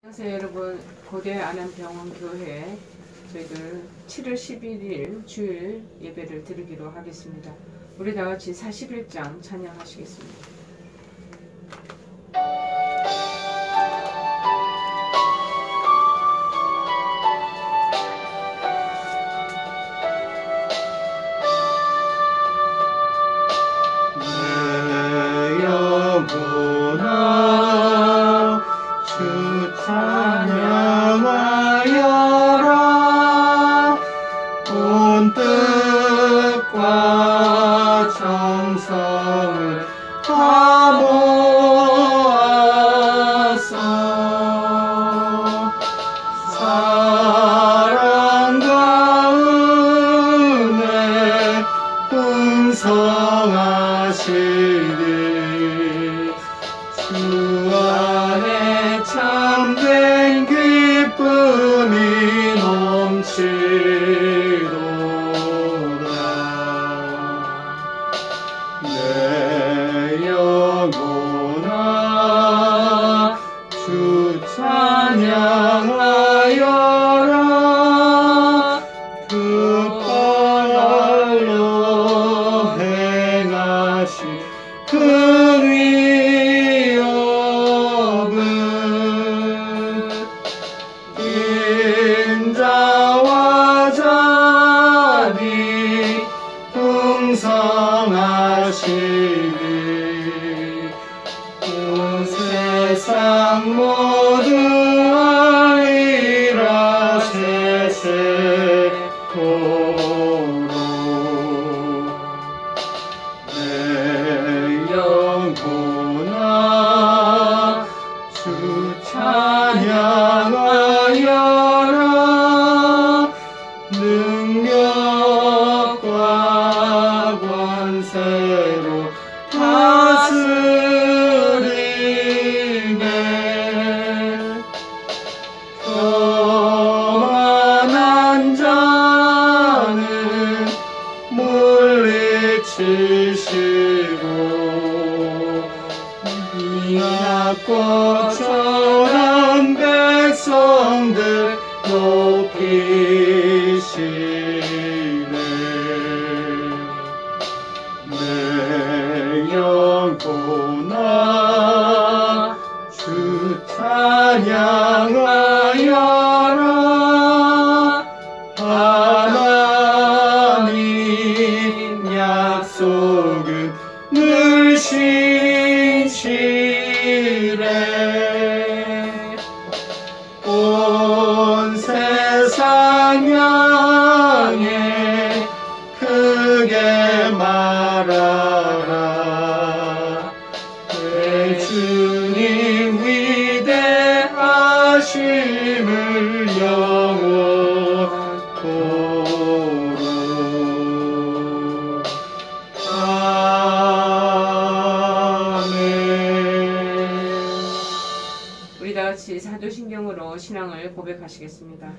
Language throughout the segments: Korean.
안녕하세요 여러분. 고대 안암병원교회 저희들 7월 11일 주일 예배를 드리기로 하겠습니다. 우리 다같이 41장 찬양하시겠습니다. 내 영혼아 주 찬양하여라. 온 뜻과 정성을 다 모아서 사랑과 은혜 풍성하시니 주 안에 참된 기쁨이 넘치도다. 내 영혼아 주 찬양하여라. 그 발로 행하신 그 위엄은 인자와 자비 풍성하시니 온 세상 모두 아리라 세세토록. 내 영혼아 주 찬양하여라. 능력과 권세로 다스리네. 교만한 자는 물리치시고 미약고처럼 백성들 높이시네. 내 영혼아 주 찬양하여라. 하나님 약속은 늘 신실해. 온 세상 향해 크게 말하라. 내 주님 위대하심을 영원토록. 우리 다같이 사도신경으로 신앙을 고백하시겠습니다.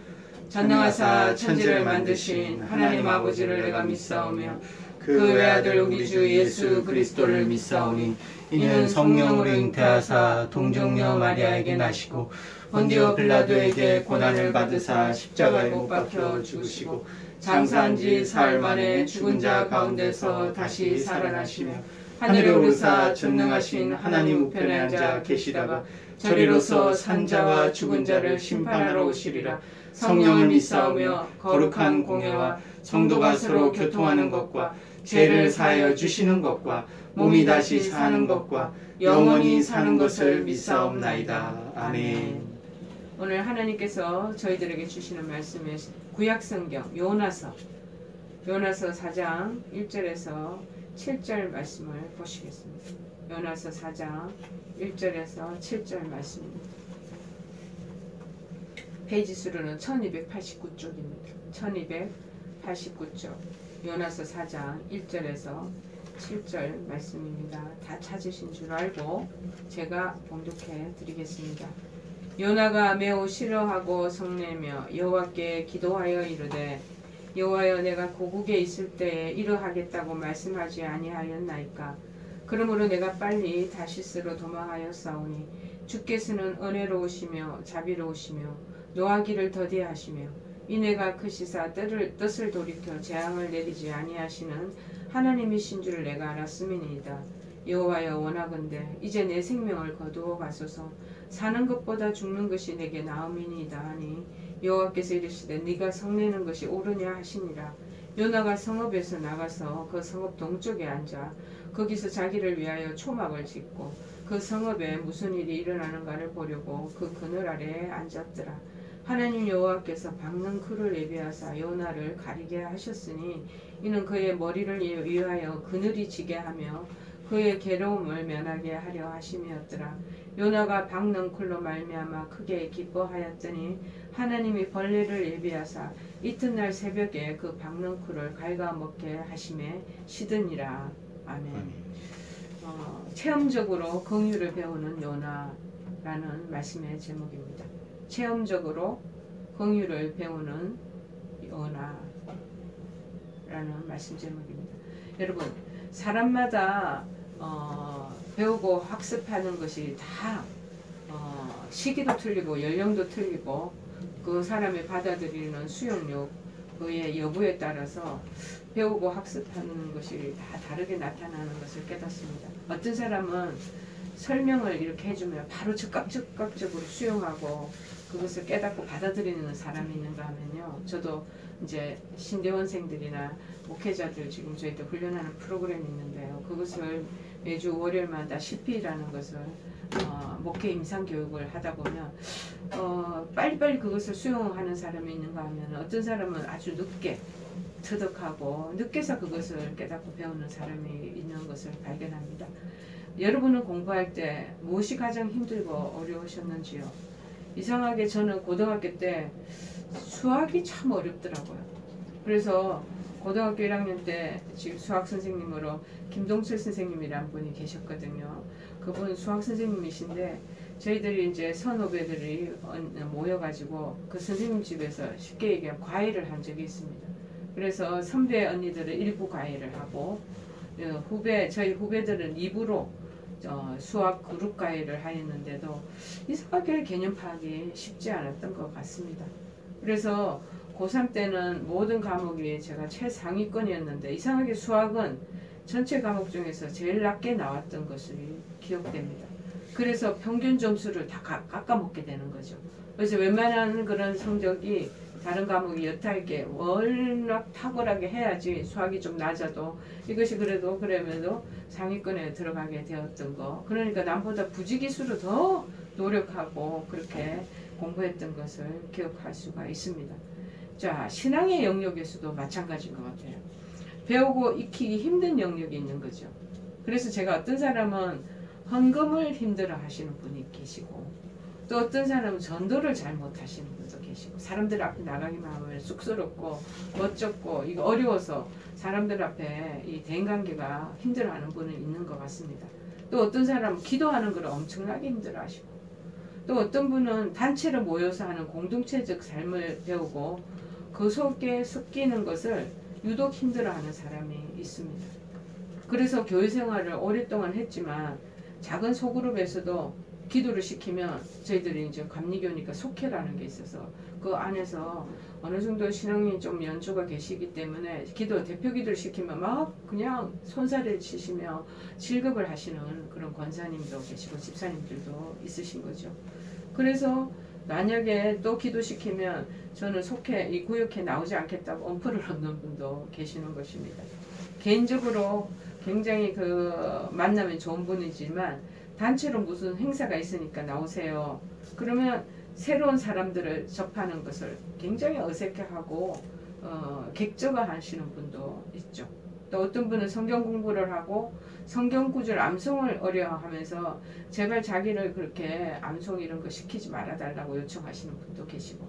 전능하사 천지를 만드신 하나님 아버지를 내가 믿사오며 그 외아들 우리 주 예수 그리스도를 믿사오니 이는 성령으로 잉태하사 동정녀 마리아에게 나시고 본디오 빌라도에게 고난을 받으사 십자가에 못 박혀 죽으시고 장사한 지 사흘 만에 죽은 자 가운데서 다시 살아나시며 하늘에 오르사 전능하신 하나님 우편에 앉아 계시다가 저리로서 산자와 죽은 자를 심판하러 오시리라. 성령을 믿사오며 거룩한 공예와 성도가 서로 교통하는 것과 죄를 사하여 주시는 것과 몸이 다시 사는 것과 영원히 사는 것을 믿사옵나이다. 아멘. 오늘 하나님께서 저희들에게 주시는 말씀은 구약성경 요나서 4장 1절에서 7절 말씀을 보시겠습니다. 요나서 4장 1절에서 7절 말씀입니다. 페이지 수로는 1289쪽입니다. 1289쪽 요나서 4장 1절에서 7절 말씀입니다. 다 찾으신 줄 알고 제가 봉독해 드리겠습니다. 요나가 매우 싫어하고 성내며 여호와께 기도하여 이르되 여호와여 내가 고국에 있을 때에 이러하겠다고 말씀하지 아니하였나이까. 그러므로 내가 빨리 다시스로 도망하였사오니 주께서는 은혜로우시며 자비로우시며 노하기를 더디하시며 인애가 크시사 뜻을 돌이켜 재앙을 내리지 아니하시는 하나님이신 줄을 내가 알았음이니이다. 여호와여 원하건대 이제 내 생명을 거두어 가소서. 사는 것보다 죽는 것이 내게 나음이니이다 하니 여호와께서 이르시되 네가 성내는 것이 옳으냐 하시니라. 요나가 성읍에서 나가서 그 성읍 동쪽에 앉아 거기서 자기를 위하여 초막을 짓고 그 성읍에 무슨 일이 일어나는가를 보려고 그 그늘 아래에 앉았더라. 하나님 여호와께서 박는 그를 예비하사 요나를 가리게 하셨으니 이는 그의 머리를 위하여 그늘이 지게 하며 그의 괴로움을 면하게 하려 하심이었더라. 요나가 박는 쿨로 말미암아 크게 기뻐하였더니 하나님이 벌레를 예비하사 이튿날 새벽에 그 박는 쿨을 갉아먹게 하심에 시드니라. 아멘. 체험적으로 긍휼을 배우는 요나라는 말씀의 제목입니다. 체험적으로 긍휼을 배우는 요나라는 말씀 제목입니다. 여러분, 사람마다 배우고 학습하는 것이 다 시기도 틀리고 연령도 틀리고 그 사람이 받아들이는 수용력 그의 여부에 따라서 배우고 학습하는 것이 다 다르게 나타나는 것을 깨닫습니다. 어떤 사람은 설명을 이렇게 해주면 바로 즉각적으로 수용하고 그것을 깨닫고 받아들이는 사람이 있는가 하면요. 저도 이제 신대원생들이나 목회자들 지금 저희들 훈련하는 프로그램이 있는데요. 그것을 매주 월요일마다 CP라는 것을 목회 임상 교육을 하다 보면 빨리빨리 그것을 수용하는 사람이 있는가 하면 어떤 사람은 아주 늦게 터득하고 늦게서 그것을 깨닫고 배우는 사람이 있는 것을 발견합니다. 여러분은 공부할 때 무엇이 가장 힘들고 어려우셨는지요? 이상하게 저는 고등학교 때 수학이 참 어렵더라고요. 그래서 고등학교 1학년 때 지금 수학 선생님으로 김동철 선생님이란 분이 계셨거든요. 그분 수학 선생님이신데 저희들이 이제 선후배들이 모여가지고 그 선생님 집에서 쉽게 얘기하면 과외를 한 적이 있습니다. 그래서 선배 언니들은 일부 과외를 하고 저희 후배들은 2부로 수학 그룹 과외를 하였는데도 이상하게 개념 파악이 쉽지 않았던 것 같습니다. 그래서 고3 때는 모든 과목이 제가 최상위권이었는데 이상하게 수학은 전체 과목 중에서 제일 낮게 나왔던 것이 기억됩니다. 그래서 평균 점수를 다 깎아먹게 되는 거죠. 그래서 웬만한 그런 성적이 다른 과목이 여타있게 워낙 탁월하게 해야지 수학이 좀 낮아도 이것이 그래도 그러면도 상위권에 들어가게 되었던 거. 그러니까 남보다 부지기수로 더 노력하고 그렇게 공부했던 것을 기억할 수가 있습니다. 자, 신앙의 영역에서도 마찬가지인 것 같아요. 배우고 익히기 힘든 영역이 있는 거죠. 그래서 제가 어떤 사람은 헌금을 힘들어 하시는 분이 계시고 또 어떤 사람은 전도를 잘 못하시는 분도 계시고 사람들 앞에 나가기만 하면 쑥스럽고 멋쩍고 이거 어려워서 사람들 앞에 이 대인관계가 힘들어하는 분은 있는 것 같습니다. 또 어떤 사람은 기도하는 걸 엄청나게 힘들어하시고 또 어떤 분은 단체로 모여서 하는 공동체적 삶을 배우고 그 속에 섞이는 것을 유독 힘들어하는 사람이 있습니다. 그래서 교회 생활을 오랫동안 했지만 작은 소그룹에서도 기도를 시키면 저희들이 이제 감리교니까 속회라는 게 있어서 그 안에서 어느 정도 신앙이 좀 연조가 계시기 때문에 대표 기도를 시키면 막 그냥 손살을 치시며 질급을 하시는 그런 권사님도 계시고 집사님들도 있으신 거죠. 그래서 만약에 또 기도시키면 저는 속회, 이 구역회 나오지 않겠다고 엄포를 얻는 분도 계시는 것입니다. 개인적으로 굉장히 그 만나면 좋은 분이지만 단체로 무슨 행사가 있으니까 나오세요. 그러면 새로운 사람들을 접하는 것을 굉장히 어색해하고 객저가 하시는 분도 있죠. 또 어떤 분은 성경 공부를 하고 성경 구절 암송을 어려워하면서 제발 자기를 그렇게 암송 이런 거 시키지 말아달라고 요청하시는 분도 계시고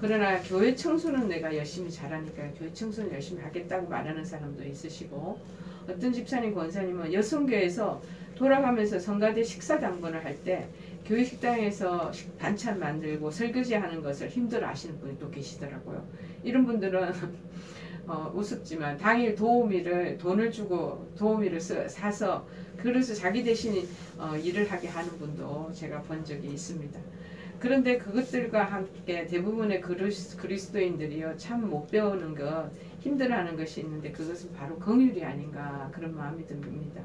그러나 교회 청소는 내가 열심히 잘하니까 교회 청소는 열심히 하겠다고 말하는 사람도 있으시고 어떤 집사님 권사님은 여성교회에서 돌아가면서 성가대 식사 당번을 할 때 교회 식당에서 반찬 만들고 설거지 하는 것을 힘들어 하시는 분이 또 계시더라고요. 이런 분들은 우습지만 당일 돈을 주고 도우미를 사서 그래서 자기 대신 일을 하게 하는 분도 제가 본 적이 있습니다. 그런데 그것들과 함께 대부분의 그리스도인들이요 참 못 배우는 것, 힘들어하는 것이 있는데 그것은 바로 긍휼이 아닌가 그런 마음이 듭니다.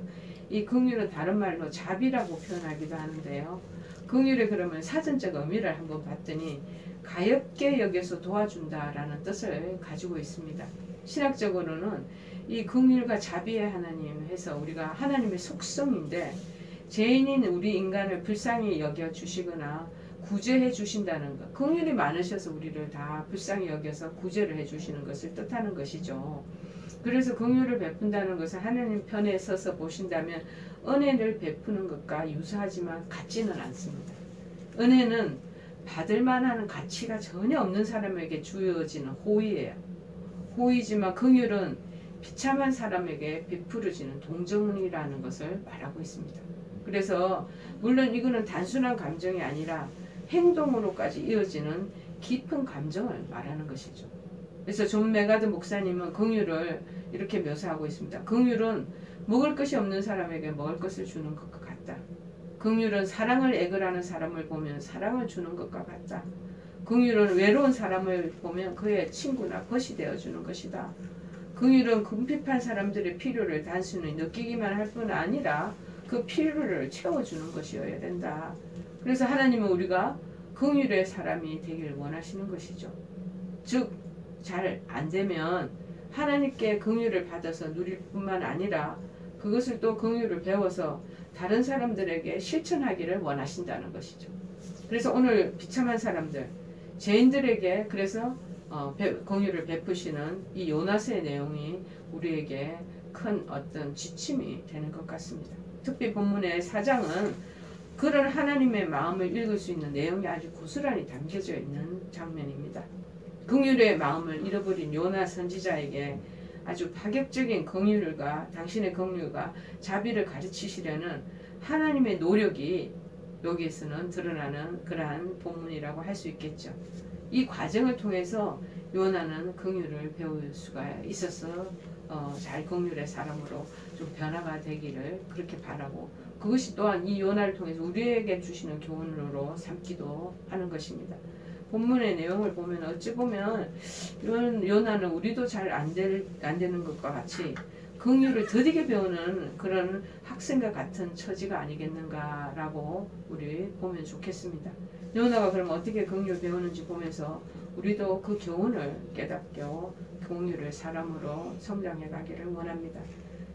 이 긍휼은 다른 말로 자비라고 표현하기도 하는데요. 긍휼의 그러면 사전적 의미를 한번 봤더니 가엾게 여겨서 도와준다라는 뜻을 가지고 있습니다. 신학적으로는 이 긍휼과 자비의 하나님 해서 우리가 하나님의 속성인데 죄인인 우리 인간을 불쌍히 여겨 주시거나 구제해 주신다는 것. 긍휼이 많으셔서 우리를 다 불쌍히 여겨서 구제를 해 주시는 것을 뜻하는 것이죠. 그래서 긍휼을 베푼다는 것은 하나님 편에 서서 보신다면 은혜를 베푸는 것과 유사하지만 같지는 않습니다. 은혜는 받을 만한 가치가 전혀 없는 사람에게 주어지는 호의예요. 호의지만 긍휼은 비참한 사람에게 베풀어지는 동정이라는 것을 말하고 있습니다. 그래서 물론 이거는 단순한 감정이 아니라 행동으로까지 이어지는 깊은 감정을 말하는 것이죠. 그래서 존 메가드 목사님은 긍휼을 이렇게 묘사하고 있습니다. 긍휼은 먹을 것이 없는 사람에게 먹을 것을 주는 것과 같다. 긍휼은 사랑을 애걸하는 사람을 보면 사랑을 주는 것과 같다. 긍휼은 외로운 사람을 보면 그의 친구나 벗이 되어주는 것이다. 긍휼은 궁핍한 사람들의 필요를 단순히 느끼기만 할 뿐 아니라 그 필요를 채워주는 것이어야 된다. 그래서 하나님은 우리가 긍휼의 사람이 되길 원하시는 것이죠. 즉 잘 안되면 하나님께 긍휼을 받아서 누릴 뿐만 아니라 그것을 또 긍휼을 배워서 다른 사람들에게 실천하기를 원하신다는 것이죠. 그래서 오늘 비참한 사람들, 죄인들에게 그래서 긍휼을 베푸시는 이 요나서의 내용이 우리에게 큰 어떤 지침이 되는 것 같습니다. 특히 본문의 4장은 그런 하나님의 마음을 읽을 수 있는 내용이 아주 고스란히 담겨져 있는 장면입니다. 긍휼의 마음을 잃어버린 요나 선지자에게 아주 파격적인 긍휼과 당신의 긍휼과 자비를 가르치시려는 하나님의 노력이 여기에서는 드러나는 그러한 본문이라고 할 수 있겠죠. 이 과정을 통해서 요나는 긍휼을 배울 수가 있어서 잘 긍휼의 사람으로 좀 변화가 되기를 그렇게 바라고 그것이 또한 이 요나를 통해서 우리에게 주시는 교훈으로 삼기도 하는 것입니다. 본문의 내용을 보면 어찌 보면 요나는 우리도 잘 안 되는 것과 같이 긍휼을 더디게 배우는 그런 학생과 같은 처지가 아니겠는가라고 우리 보면 좋겠습니다. 요나가 그럼 어떻게 긍휼을 배우는지 보면서 우리도 그 교훈을 깨닫게 긍휼의 사람으로 성장해 가기를 원합니다.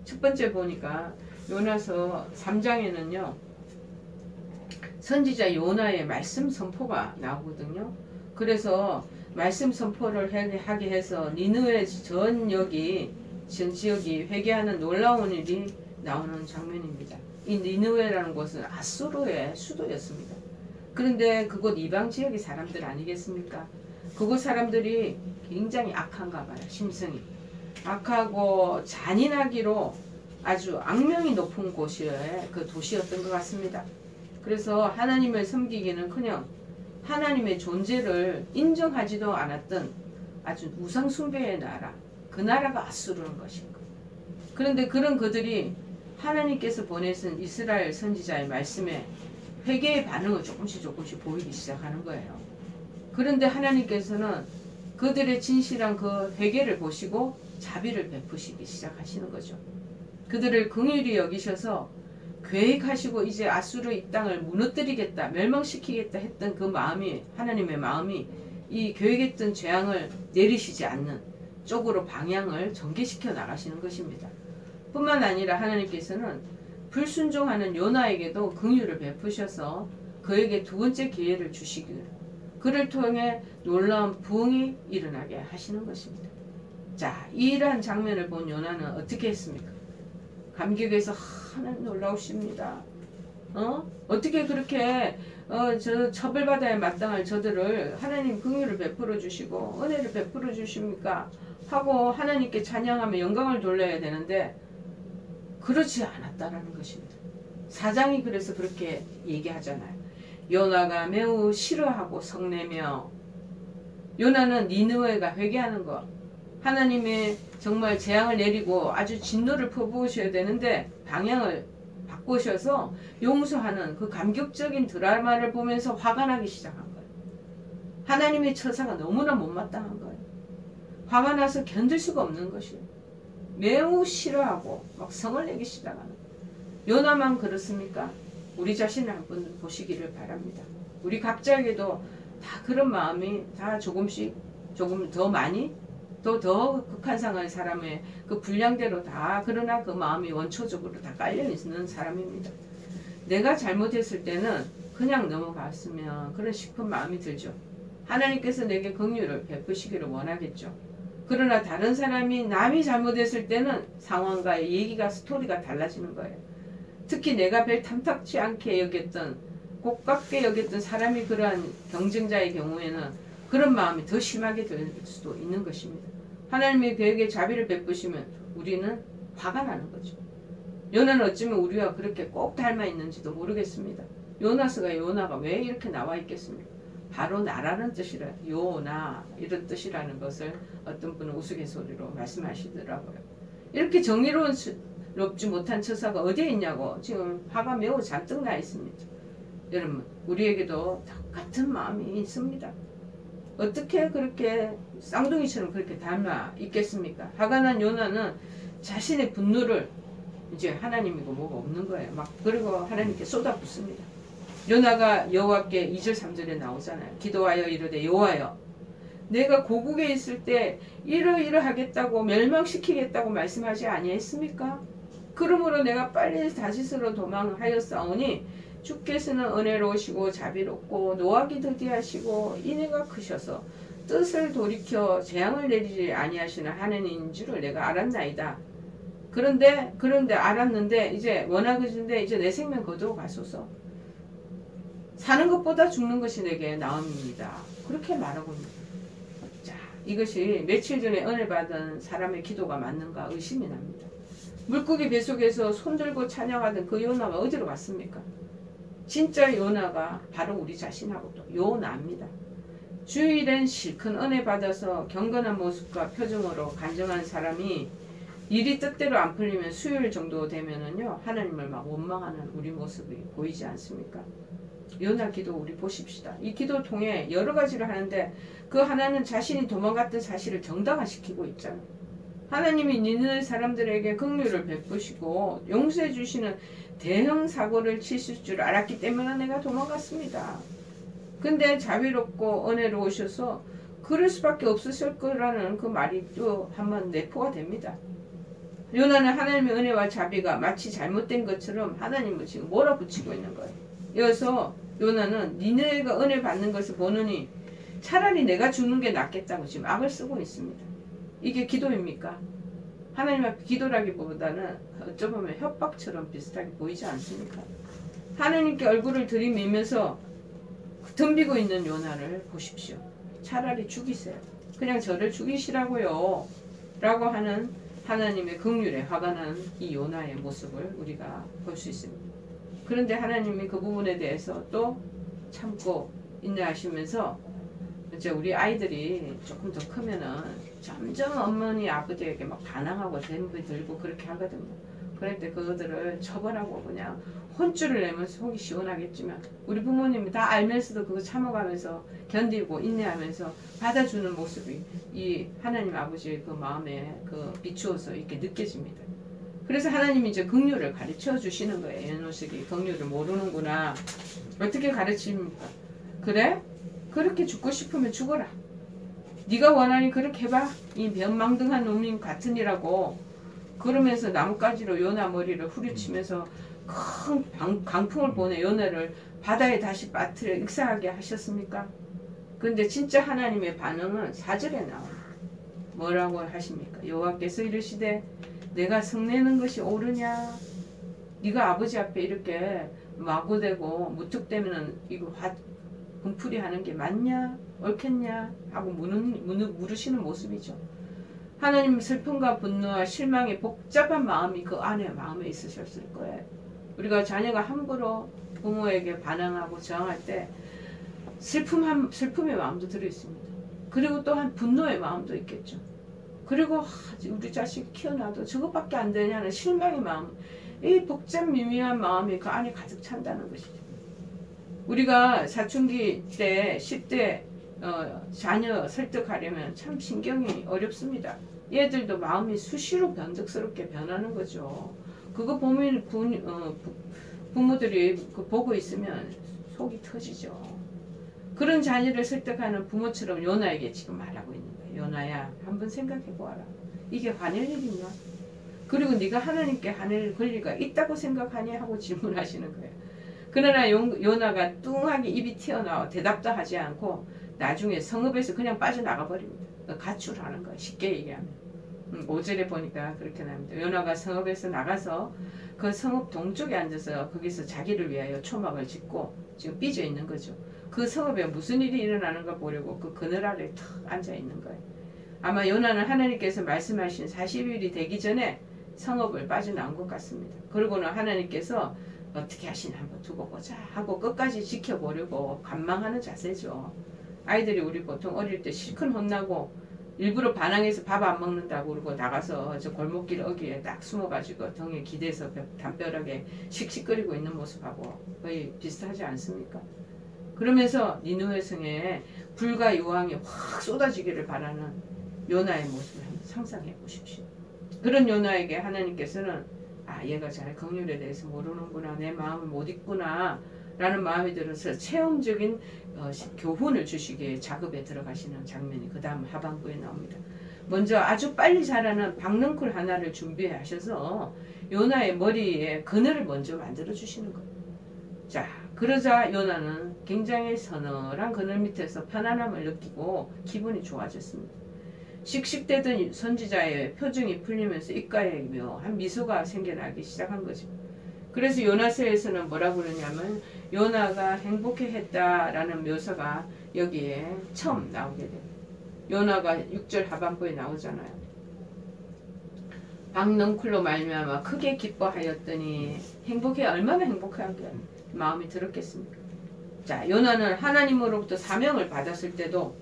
첫 번째 보니까 요나서 3장에는요. 선지자 요나의 말씀 선포가 나오거든요. 그래서 말씀 선포를 하게 해서 니느웨 전 지역이 회개하는 놀라운 일이 나오는 장면입니다. 이 니느웨라는 곳은 아수르의 수도였습니다. 그런데 그곳 이방 지역의 사람들 아니겠습니까? 그곳 사람들이 굉장히 악한가 봐요. 심성이. 악하고 잔인하기로 아주 악명이 높은 곳이에 그 도시였던 것 같습니다. 그래서 하나님을 섬기기는커녕 하나님의 존재를 인정하지도 않았던 아주 우상 숭배의 나라, 그 나라가 아수르인 것인가. 그런데 그런 그들이 하나님께서 보내신 이스라엘 선지자의 말씀에 회개의 반응을 조금씩 보이기 시작하는 거예요. 그런데 하나님께서는 그들의 진실한 그 회개를 보시고 자비를 베푸시기 시작하시는 거죠. 그들을 긍휼히 여기셔서 계획하시고 이제 아수르 이 땅을 무너뜨리겠다, 멸망시키겠다 했던 그 마음이, 하나님의 마음이 이 계획했던 재앙을 내리시지 않는 쪽으로 방향을 전개시켜 나가시는 것입니다. 뿐만 아니라 하나님께서는 불순종하는 요나에게도 긍휼을 베푸셔서 그에게 두 번째 기회를 주시기를, 그를 통해 놀라운 부흥이 일어나게 하시는 것입니다. 자, 이러한 장면을 본 요나는 어떻게 했습니까? 감격에서 하나님 놀라우십니다. 어떻게 그렇게 저 처벌받아야 마땅할 저들을 하나님 긍휼을 베풀어 주시고 은혜를 베풀어 주십니까? 하고 하나님께 찬양하며 영광을 돌려야 되는데 그렇지 않았다라는 것입니다. 4장이 그래서 그렇게 얘기하잖아요. 요나가 매우 싫어하고 성내며, 요나는 니느웨가 회개하는 것, 하나님의 정말 재앙을 내리고 아주 진노를 퍼부으셔야 되는데 방향을 바꾸셔서 용서하는 그 감격적인 드라마를 보면서 화가 나기 시작한 거예요. 하나님의 처사가 너무나 못마땅한 거예요. 화가 나서 견딜 수가 없는 것이에요. 매우 싫어하고 막 성을 내기 시작하는 거예요. 요나만 그렇습니까? 우리 자신을 한번 보시기를 바랍니다. 우리 각자에게도 다 그런 마음이 다 조금씩 조금 더 많이 더 극한 상황의 사람의 그 분량대로 다 그러나 그 마음이 원초적으로 다 깔려있는 사람입니다. 내가 잘못했을 때는 그냥 넘어갔으면 그런 싶은 마음이 들죠. 하나님께서 내게 긍휼을 베푸시기를 원하겠죠. 그러나 다른 사람이 남이 잘못했을 때는 상황과 얘기가 스토리가 달라지는 거예요. 특히 내가 별 탐탁치 않게 여겼던 고깝게 여겼던 사람이 그러한 경쟁자의 경우에는 그런 마음이 더 심하게 될 수도 있는 것입니다. 하나님이 그에게 자비를 베푸시면 우리는 화가 나는 거죠. 요나는 어쩌면 우리와 그렇게 꼭 닮아 있는지도 모르겠습니다. 요나가 왜 이렇게 나와 있겠습니까? 바로 나라는 뜻이라 요나 이런 뜻이라는 것을 어떤 분은 우스갯소리로 말씀하시더라고요. 이렇게 정의롭지 못한 처사가 어디에 있냐고 지금 화가 매우 잔뜩 나 있습니다. 여러분 우리에게도 똑같은 마음이 있습니다. 어떻게 그렇게 쌍둥이처럼 그렇게 닮아 있겠습니까? 화가 난 요나는 자신의 분노를 이제 하나님이고 뭐가 없는 거예요. 막 그리고 하나님께 쏟아붓습니다. 요나가 여호와께 2절 3절에 나오잖아요. 기도하여 이르되 여호와여 내가 고국에 있을 때 이러이러하겠다고 멸망시키겠다고 말씀하지 아니했습니까? 그러므로 내가 빨리 다시스로 도망하였사오니 주께서는 은혜로우시고 자비롭고 노하기 더디하시고 인애가 크셔서 뜻을 돌이켜 재앙을 내리지 아니하시는 하나님인 줄을 내가 알았나이다. 그런데 알았는데 이제 원하거든데 이제 내 생명 거두어 가소서. 사는 것보다 죽는 것이 내게 나음입니다. 그렇게 말하고 있습니다. 자, 이것이 며칠 전에 은혜 받은 사람의 기도가 맞는가 의심이 납니다. 물고기 뱃속에서 손들고 찬양하던 그 요나가 어디로 갔습니까? 진짜 요나가 바로 우리 자신하고 또 요나입니다. 주일엔 실컷 은혜 받아서 경건한 모습과 표정으로 간증한 사람이 일이 뜻대로 안 풀리면 수요일 정도 되면은요 하나님을 막 원망하는 우리 모습이 보이지 않습니까? 요나 기도 우리 보십시다. 이 기도 통해 여러 가지를 하는데 그 하나는 자신이 도망갔던 사실을 정당화시키고 있잖아요. 하나님이 니느웨 사람들에게 긍휼을 베푸시고 용서해 주시는 대형 사고를 치실 줄 알았기 때문에 내가 도망갔습니다. 근데 자비롭고 은혜로우셔서 그럴 수밖에 없으실 거라는 그 말이 또 한번 내포가 됩니다. 요나는 하나님의 은혜와 자비가 마치 잘못된 것처럼 하나님을 지금 몰아붙이고 있는 거예요. 이어서 요나는 니느웨가 은혜 받는 것을 보느니 차라리 내가 죽는 게 낫겠다고 지금 악을 쓰고 있습니다. 이게 기도입니까? 하나님 앞에 기도라기보다는 어쩌면 협박처럼 비슷하게 보이지 않습니까? 하나님께 얼굴을 들이밀면서 덤비고 있는 요나를 보십시오. 차라리 죽이세요. 그냥 저를 죽이시라고요. 라고 하는 하나님의 긍휼에 화가 난 이 요나의 모습을 우리가 볼 수 있습니다. 그런데 하나님이 그 부분에 대해서 또 참고 인내하시면서 이제 우리 아이들이 조금 더 크면은 점점 어머니 아버지에게 막 반항하고 댐비 들고 그렇게 하거든요. 그럴 때 그들을 처벌하고 그냥 혼쭐을 내면 속이 시원하겠지만 우리 부모님이 다 알면서도 그거 참아가면서 견디고 인내하면서 받아주는 모습이 이 하나님 아버지의 그 마음에 그 비추어서 이렇게 느껴집니다. 그래서 하나님이 이제 긍휼을 가르쳐 주시는 거예요. 에노식이 긍휼을 모르는구나. 어떻게 가르칩니까? 그래? 그렇게 죽고 싶으면 죽어라. 네가 원하니 그렇게 해봐. 이 변망등한 놈님 같으니라고. 그러면서 나뭇가지로 요나 머리를 후려치면서 큰 강풍을 보내 요나를 바다에 다시 빠뜨려 익사하게 하셨습니까? 근데 진짜 하나님의 반응은 4절에 나와요. 뭐라고 하십니까? 여호와께서 이르시되 내가 성내는 것이 옳으냐? 네가 아버지 앞에 이렇게 마구대고 무턱대면 이거 분풀이 하는 게 맞냐? 옳겠냐? 하고 물으시는 모습이죠. 하나님 슬픔과 분노와 실망의 복잡한 마음이 그 안에 마음에 있으셨을 거예요. 우리가 자녀가 함부로 부모에게 반항하고 저항할 때 슬픔의 마음도 들어있습니다. 그리고 또한 분노의 마음도 있겠죠. 그리고 우리 자식 키워놔도 저것밖에 안 되냐는 실망의 마음, 이 복잡 미묘한 마음이 그 안에 가득 찬다는 것이죠. 우리가 사춘기 때 10대 자녀 설득하려면 참 신경이 어렵습니다. 얘들도 마음이 수시로 변덕스럽게 변하는 거죠. 그거 보면 부모들이 보고 있으면 속이 터지죠. 그런 자녀를 설득하는 부모처럼 요나에게 지금 말하고 있는 거예요. 요나야, 한번 생각해 보아라. 이게 화낼 일이냐? 그리고 네가 하나님께 화낼 권리가 있다고 생각하니? 하고 질문하시는 거예요. 그러나 요나가 뚱하게 입이 튀어나와 대답도 하지 않고 나중에 성읍에서 그냥 빠져나가 버립니다. 가출하는 거예요. 쉽게 얘기하면. 5절에 보니까 그렇게 나옵니다. 요나가 성읍에서 나가서 그 성읍 동쪽에 앉아서 거기서 자기를 위하여 초막을 짓고 지금 삐져 있는 거죠. 그 성읍에 무슨 일이 일어나는 걸 보려고 그 그늘 아래 탁 앉아 있는 거예요. 아마 요나는 하나님께서 말씀하신 40일이 되기 전에 성읍을 빠져나온 것 같습니다. 그러고는 하나님께서 어떻게 하시나 한번 두고 보자 하고 끝까지 지켜보려고 관망하는 자세죠. 아이들이 우리 보통 어릴 때 실컷 혼나고 일부러 반항해서 밥 안 먹는다고 그러고 나가서 저 골목길 어귀에 딱 숨어가지고 등에 기대서 담벼락에 씩씩거리고 있는 모습하고 거의 비슷하지 않습니까? 그러면서 니느웨 성에 불과 유황이 확 쏟아지기를 바라는 요나의 모습을 한번 상상해 보십시오. 그런 요나에게 하나님께서는 얘가 잘 긍휼에 대해서 모르는구나, 내 마음을 못 읽구나 라는 마음이 들어서 체험적인 교훈을 주시기에 작업에 들어가시는 장면이 그 다음 하반부에 나옵니다. 먼저 아주 빨리 자라는 박넝쿨 하나를 준비하셔서 요나의 머리에 그늘을 먼저 만들어 주시는 거예요. 자, 그러자 요나는 굉장히 서늘한 그늘 밑에서 편안함을 느끼고 기분이 좋아졌습니다. 씩씩대던 선지자의 표정이 풀리면서 입가에 묘한 미소가 생겨나기 시작한 거죠. 그래서 요나서에서는 뭐라고 그러냐면 요나가 행복해했다라는 묘사가 여기에 처음 나오게 돼요. 요나가 6절 하반부에 나오잖아요. 박넝쿨로 말미암아 크게 기뻐하였더니 얼마나 행복하게 마음이 들었겠습니까? 자, 요나는 하나님으로부터 사명을 받았을 때도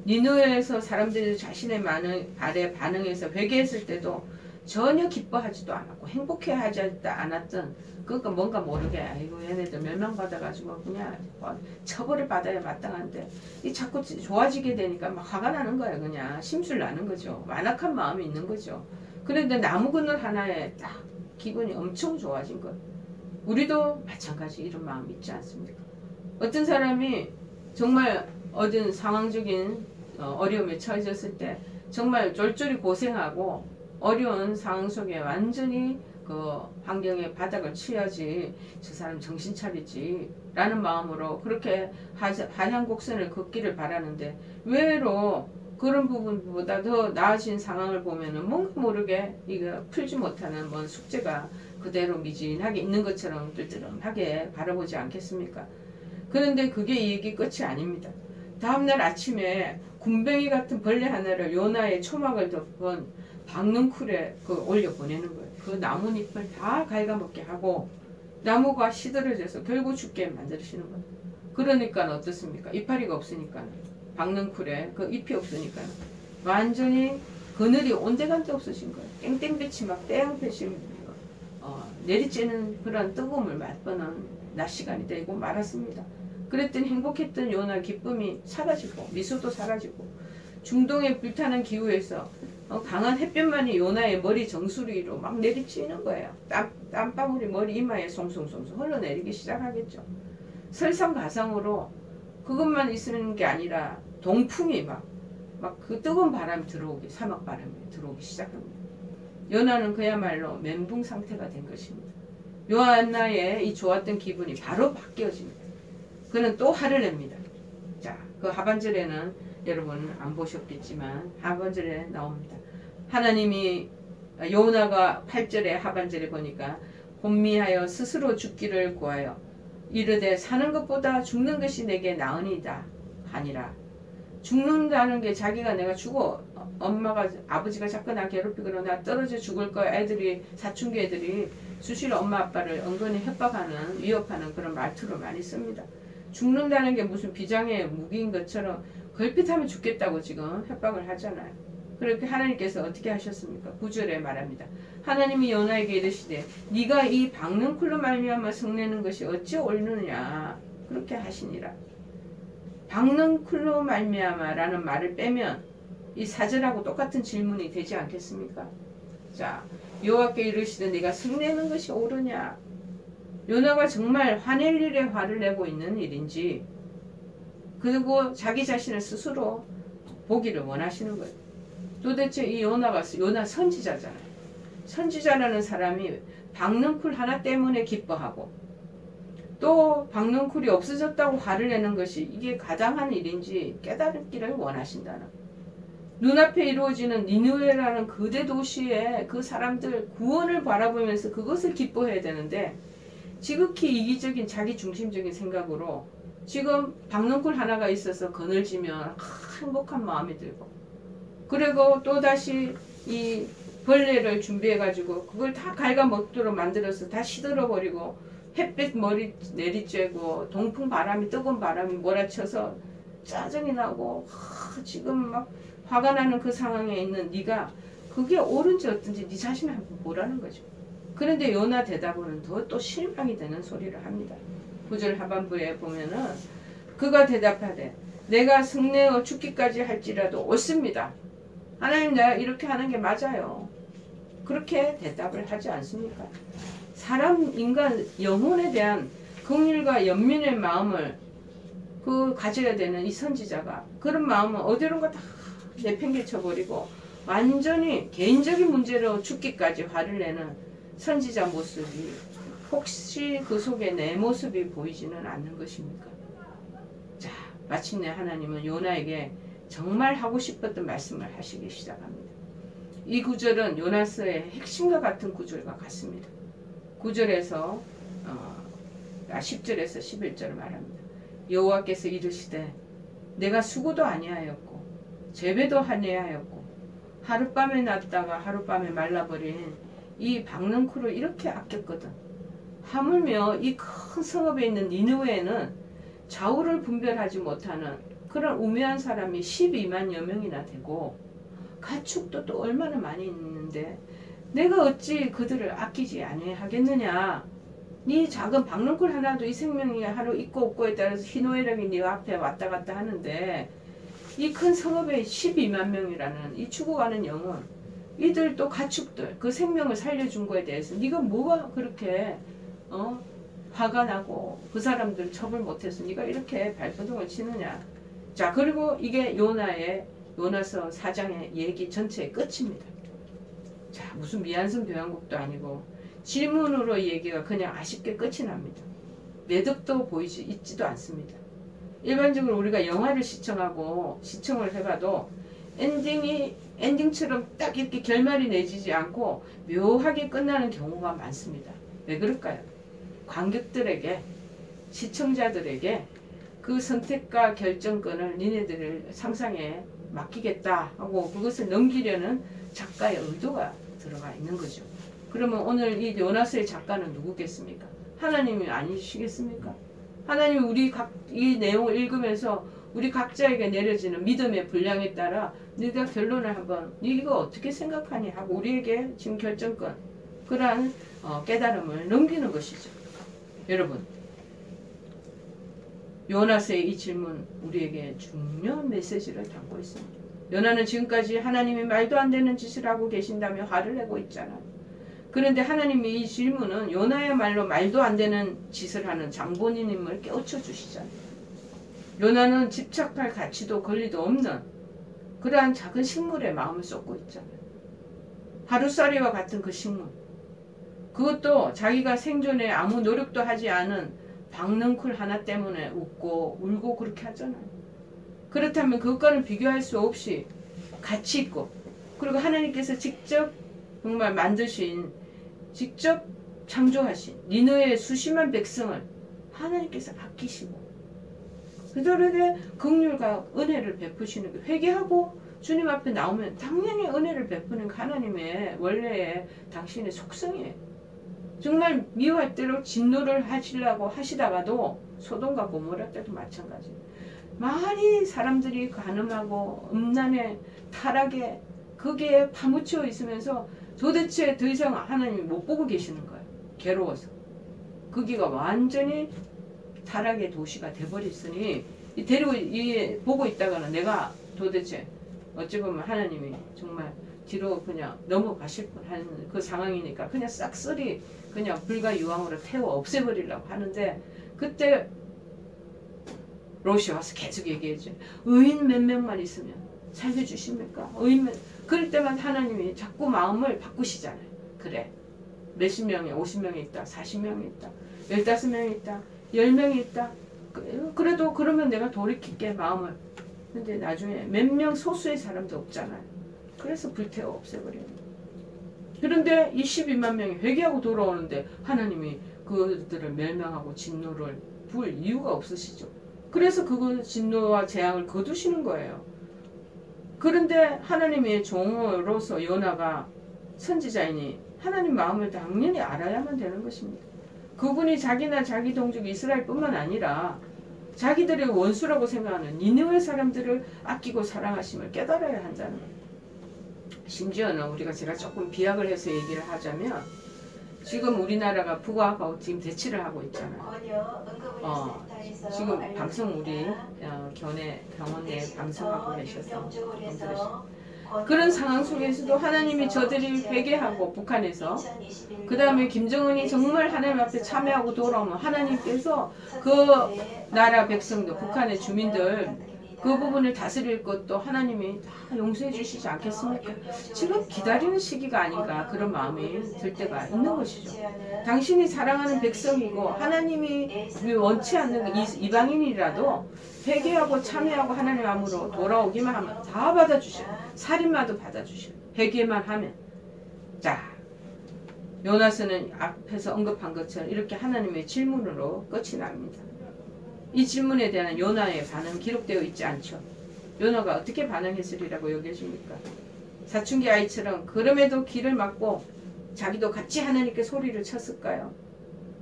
니느웨에서 사람들이 자신의 말에 반응해서 회개했을 때도 전혀 기뻐하지도 않았고 행복해하지 않았던 그러니까 뭔가 모르게 아이고 얘네들 멸망받아가지고 그냥 처벌을 받아야 마땅한데 이 자꾸 좋아지게 되니까 막 화가 나는 거예요. 그냥 심술 나는 거죠. 완악한 마음이 있는 거죠. 그런데 나무 그늘 하나에 딱 기분이 엄청 좋아진 거예요. 우리도 마찬가지 이런 마음이 있지 않습니까? 어떤 사람이 정말 어떤 상황적인 어려움에 처해졌을 때 정말 쫄쫄이 고생하고 어려운 상황 속에 완전히 그 환경의 바닥을 치야지 저 사람 정신 차리지 라는 마음으로 그렇게 하향 곡선을 걷기를 바라는데 의외로 그런 부분보다 더 나아진 상황을 보면은 뭔가 모르게 이거 풀지 못하는 뭔 숙제가 그대로 미진하게 있는 것처럼 뜰뜰하게 바라보지 않겠습니까? 그런데 그게 이 얘기 끝이 아닙니다. 다음날 아침에 군뱅이 같은 벌레 하나를 요나의 초막을 덮은 박넝쿨에 올려 보내는 거예요. 그 나뭇잎을 다 갉아먹게 하고 나무가 시들어져서 결국 죽게 만드시는 거예요. 그러니까 어떻습니까? 이파리가 없으니까 박넝쿨에 그 잎이 없으니까 완전히 그늘이 온데간데 없으신 거예요. 땡땡볕이 막 땡볕이 내리쬐는 그런 뜨거움을 맛보는 낮 시간이 되고 말았습니다. 그랬더니 행복했던 요나 기쁨이 사라지고 미소도 사라지고 중동의 불타는 기후에서 강한 햇볕만이 요나의 머리 정수리로 막 내리쬐는 거예요. 땀방울이 머리 이마에 송송송송 흘러내리기 시작하겠죠. 설상가상으로 그것만 있는 게 아니라 동풍이 막 그 뜨거운 바람이 들어오기, 사막 바람이 들어오기 시작합니다. 요나는 그야말로 멘붕 상태가 된 것입니다. 요나의 이 좋았던 기분이 바로 바뀌어집니다. 그는 또 화를 냅니다. 자, 그 하반절에는 여러분 안 보셨겠지만 하반절에 나옵니다. 하나님이 요나가 8절에 하반절에 보니까 혼미하여 스스로 죽기를 구하여 이르되 사는 것보다 죽는 것이 내게 나으니이다 하니라. 죽는다는 게 자기가 내가 죽어 엄마가 아버지가 자꾸 나 괴롭히거나 나 떨어져 죽을 거야. 애들이 사춘기 애들이 수시로 엄마 아빠를 은근히 협박하는 위협하는 그런 말투를 많이 씁니다. 죽는다는 게 무슨 비장의 무기인 것처럼 걸핏하면 죽겠다고 지금 협박을 하잖아요. 그렇게 하나님께서 어떻게 하셨습니까? 9절에 말합니다. 하나님이 요나에게 이르시되 네가 이 박는 쿨로 말미암아 성내는 것이 어찌 옳느냐 그렇게 하시니라. 박는 쿨로 말미암아라는 말을 빼면 이 4절하고 똑같은 질문이 되지 않겠습니까? 자, 여호와께 이르시되 네가 성내는 것이 옳으냐? 요나가 정말 화낼 일에 화를 내고 있는 일인지, 그리고 자기 자신을 스스로 보기를 원하시는 거예요. 도대체 이 요나 선지자잖아요. 선지자라는 사람이 박는 쿨 하나 때문에 기뻐하고 또 박는 쿨이 없어졌다고 화를 내는 것이 이게 가당한 일인지 깨달기를 원하신다는, 눈앞에 이루어지는 니느웨라는 거대 도시의 그 사람들 구원을 바라보면서 그것을 기뻐해야 되는데 지극히 이기적인 자기 중심적인 생각으로 지금 박는 쿨 하나가 있어서 거늘지면 행복한 마음이 들고, 그리고 또다시 이 벌레를 준비해가지고 그걸 다 갉아먹도록 만들어서 다 시들어버리고 햇빛 머리 내리쬐고 동풍 바람이 뜨거운 바람이 몰아쳐서 짜증이 나고 지금 막 화가 나는 그 상황에 있는 네가 그게 옳은지 어떤지 네 자신을 한번 보라는 거죠. 그런데 요나 대답은 더 또 실망이 되는 소리를 합니다. 9절 하반부에 보면은 그가 대답하되 내가 성내어 죽기까지 할지라도 옳습니다. 하나님, 내가 이렇게 하는 게 맞아요. 그렇게 대답을 하지 않습니까? 사람, 인간, 영혼에 대한 긍휼과 연민의 마음을 가져야 되는 이 선지자가 그런 마음은 어디론가 다 내팽개쳐버리고 완전히 개인적인 문제로 죽기까지 화를 내는 선지자 모습이 혹시 그 속에 내 모습이 보이지는 않는 것입니까? 자, 마침내 하나님은 요나에게 정말 하고 싶었던 말씀을 하시기 시작합니다. 이 구절은 요나서의 핵심과 같은 구절과 같습니다. 9절에서 10절에서 11절을 말합니다. 여호와께서 이르시되 내가 수고도 아니하였고 재배도 아니하였고 하룻밤에 났다가 하룻밤에 말라버린 이 박는 쿨을 이렇게 아꼈거든. 하물며 이 큰 성읍에 있는 니느웨에는 좌우를 분별하지 못하는 그런 우매한 사람이 12만여 명이나 되고 가축도 또 얼마나 많이 있는데 내가 어찌 그들을 아끼지 아니하겠느냐. 네 작은 박능쿨 하나도 이 생명이 하루 있고 없고에 따라서 희노애락이 네 앞에 왔다 갔다 하는데 이 큰 성읍에 12만 명이라는 이 죽어가는 영혼, 이들 또 가축들 그 생명을 살려준 거에 대해서 네가 뭐가 그렇게 화가 나고 그 사람들 처벌 못해서 네가 이렇게 발버둥을 치느냐. 자, 그리고 이게 요나서 4장의 얘기 전체의 끝입니다. 자, 무슨 미안성 교향곡도 아니고 질문으로 이 얘기가 그냥 아쉽게 끝이 납니다. 매듭도 보이지 있지도 않습니다. 일반적으로 우리가 영화를 시청을 해봐도 엔딩처럼 딱 이렇게 결말이 내지지 않고 묘하게 끝나는 경우가 많습니다. 왜 그럴까요? 관객들에게, 시청자들에게 그 선택과 결정권을 니네들을 상상에 맡기겠다 하고 그것을 넘기려는 작가의 의도가 들어가 있는 거죠. 그러면 오늘 이 요나서의 작가는 누구겠습니까? 하나님이 아니시겠습니까? 하나님이 이 내용을 읽으면서 우리 각자에게 내려지는 믿음의 분량에 따라 네가 결론을 한번 이거 어떻게 생각하니 하고 우리에게 지금 결정권, 그러한 깨달음을 넘기는 것이죠. 여러분, 요나서의 이 질문 우리에게 중요한 메시지를 담고 있습니다. 요나는 지금까지 하나님이 말도 안 되는 짓을 하고 계신다며 화를 내고 있잖아요. 그런데 하나님이 이 질문은 요나야말로 말도 안 되는 짓을 하는 장본인임을 깨우쳐 주시잖아요. 요나는 집착할 가치도 권리도 없는 그러한 작은 식물에 마음을 쏟고 있잖아요. 하루살이와 같은 그 식물, 그것도 자기가 생존에 아무 노력도 하지 않은 박능쿨 하나 때문에 웃고 울고 그렇게 하잖아요. 그렇다면 그것과는 비교할 수 없이 가치 있고, 그리고 하나님께서 직접 정말 만드신, 직접 창조하신 니느웨의 수십만 백성을 하나님께서 아끼시고 그들에게 긍휼과 은혜를 베푸시는 게, 회개하고 주님 앞에 나오면 당연히 은혜를 베푸는 하나님의 원래의 당신의 속성이에요. 정말 미워할 대로 진노를 하시려고 하시다가도 소돔과 고모라 때도 마찬가지. 많이 사람들이 간음하고 음란에 타락에 거기에 파묻혀 있으면서 도대체 더 이상 하나님이 못 보고 계시는 거예요. 괴로워서. 거기가 완전히 타락의 도시가 돼버렸으니 데리고 보고 있다가는 내가 도대체 어찌 보면 하나님이 정말 뒤로 그냥 넘어가실 뻔한 그 상황이니까 그냥 싹쓸이 그냥 불가유황으로 태워 없애버리려고 하는데, 그때 롯이 와서 계속 얘기했죠. 의인 몇 명만 있으면 살려주십니까? 의인 그럴 때만 하나님이 자꾸 마음을 바꾸시잖아요. 그래, 몇십 명이 50명이 있다, 40명이 있다, 15명이 있다, 10명이 있다, 그래도 그러면 내가 돌이킬게 마음을. 근데 나중에 몇 명 소수의 사람도 없잖아요. 그래서 불태워 없애버려요. 그런데 이 12만 명이 회개하고 돌아오는데 하나님이 그들을 멸망하고 진노를 부을 이유가 없으시죠. 그래서 그 진노와 재앙을 거두시는 거예요. 그런데 하나님의 종으로서 요나가 선지자이니 하나님 마음을 당연히 알아야만 되는 것입니다. 그분이 자기나 자기 동족 이스라엘뿐만 아니라 자기들의 원수라고 생각하는 니느웨 사람들을 아끼고 사랑하심을 깨달아야 한다는 거예요. 심지어는 우리가 제가 조금 비약을 해서 얘기를 하자면, 지금 우리나라가 북악하고 지금 대치를 하고 있잖아요. 지금 방송 우리 교내 병원 내 방송하고 계셔서 그런 상황 속에서도 하나님이 저들이 회개하고 북한에서 그 다음에 김정은이 정말 하나님 앞에 참여하고 돌아오면 하나님께서 그 나라 백성들, 북한의 주민들 그 부분을 다스릴 것도 하나님이 다 용서해 주시지 않겠습니까? 지금 기다리는 시기가 아닌가 그런 마음이 들 때가 있는 것이죠. 당신이 사랑하는 백성이고 하나님이 원치 않는 이방인이라도 회개하고 참여하고 하나님 앞으로 돌아오기만 하면 다 받아주셔요. 살인마도 받아주셔요. 회개만 하면. 자, 요나서는 앞에서 언급한 것처럼 이렇게 하나님의 질문으로 끝이 납니다. 이 질문에 대한 요나의 반응 기록되어 있지 않죠. 요나가 어떻게 반응했으리라고 여겨집니까? 사춘기 아이처럼 그럼에도 길을 막고 자기도 같이 하나님께 소리를 쳤을까요?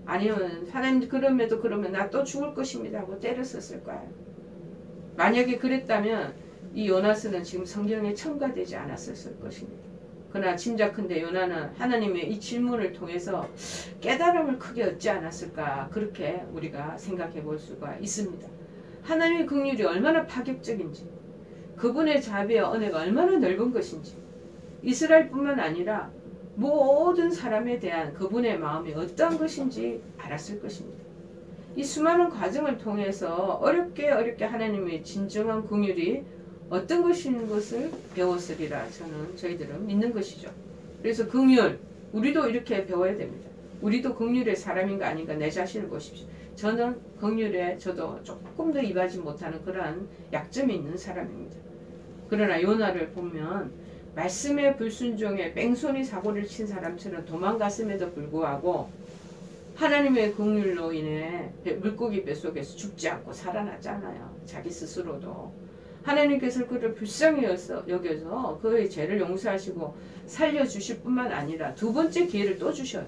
아니면 하나님 그럼에도 그러면 나 또 죽을 것입니다 하고 때렸었을까요? 만약에 그랬다면 이 요나서는 지금 성경에 첨가되지 않았을 것입니다. 그러나 짐작컨대 요나는 하나님의 이 질문을 통해서 깨달음을 크게 얻지 않았을까, 그렇게 우리가 생각해 볼 수가 있습니다. 하나님의 긍휼이 얼마나 파격적인지, 그분의 자비와 은혜가 얼마나 넓은 것인지, 이스라엘뿐만 아니라 모든 사람에 대한 그분의 마음이 어떠한 것인지 알았을 것입니다. 이 수많은 과정을 통해서 어렵게 하나님의 진정한 긍휼이 어떤 것인 것을 배웠으리라 저희들은 믿는 것이죠. 그래서 긍휼, 우리도 이렇게 배워야 됩니다. 우리도 긍휼의 사람인가 아닌가 내 자신을 보십시오. 저는 긍휼에 저도 조금 더 임하지 못하는 그러한 약점이 있는 사람입니다. 그러나 요나를 보면 말씀의 불순종에 뺑소니 사고를 친 사람처럼 도망갔음에도 불구하고 하나님의 긍휼로 인해 물고기 뱃속에서 죽지 않고 살아났잖아요. 자기 스스로도. 하나님께서 그를 불쌍히 여겨서 그의 죄를 용서하시고 살려주실 뿐만 아니라 두 번째 기회를 또 주셔요.